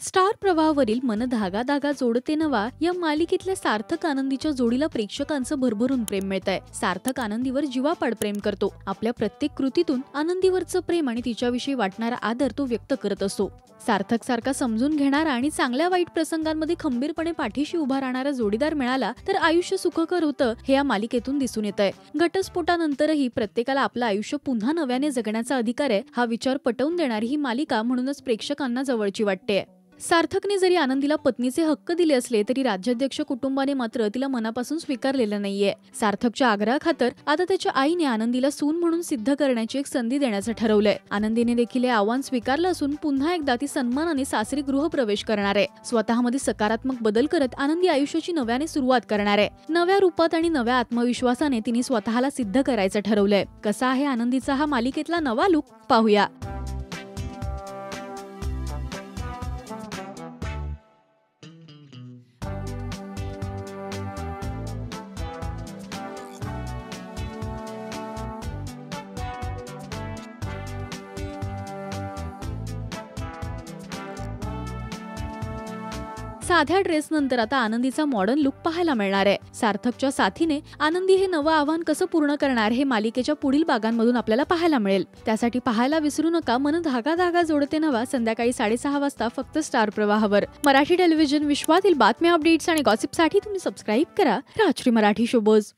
Star प्रवाहावरील मन धागा धागा जोडते नवा या मालिकेतल्या सार्थक आनंदीच्या जोडीला प्रेक्षकांचं भरभरून प्रेम मिळतंय। सार्थक आनंदीवर जीवापाड प्रेम करतो। आपल्या प्रत्येक कृतीतून आनंदीवरचं प्रेम आणि तिच्याविषयी वाटणारा आदर तो व्यक्त करत असतो। सार्थक सारखा समजून घेणारा आणि चांगल्या वाईट प्रसंगांमध्ये खंबीरपणे पाठीशी उभा राहणारा जोडीदार मिळाला तर आयुष्य सुखकर होतं हे या मालिकेतून दिसून येतंय। घटस्फोटानंतरही प्रत्येकाला आपलं आयुष्य पुन्हा नव्याने जगण्याचा अधिकार आहे हा विचार पटवून देणारी ही मालिका म्हणूनच प्रेक्षकांना जवळची वाटते। सार्थकने जरी आनंदीला पत्नीचे हक्क दिले असले तरी राज्याध्यक्ष कुटुंबाने मात्र तिला मनापासून स्वीकारलेलं नाहीये। सार्थकच्या आग्रहाखातर आता त्याच्या आईने आनंदीला सून म्हणून सिद्ध करण्याची एक संधी देण्याचं ठरवलंय। आनंदीने देखील हे आव्हान स्वीकारलं असून पुन्हा एकदा ती सन्मानाने सासरी गृहप्रवेश करणार आहे। स्वतःमध्ये सकारात्मक बदल करत आनंदी आयुष्याची नव्याने सुरुवात करणार आहे। नव्या रूपात आणि नव्या आत्मविश्वासाने तिने स्वतःला सिद्ध करायचं ठरवलंय। कसा आहे आनंदीचा हा मालिकेतला नवा लुक पाहूया। साध्या ड्रेस नंतर आता आनंदीचा मॉडर्न लुक पाहायला मिळणार आहे। सार्थकच्या साथीने आनंदी हे नवं आव्हान कसं पूर्ण करणार हे मालिकेच्या पुढील भागांमधून आपल्याला पाहायला मिळेल। त्यासाठी पाहायला विसरू नका मन धागा धागा जोडते नवा संध्याकाळी 6:30 वाजता फक्त स्टार प्रवाहावर। मराठी टेलिव्हिजन विश्वातील बातम्या, अपडेट्स आणि गॉसिपसाठी तुम्ही सबस्क्राईब करा राजश्री मराठी शोबज।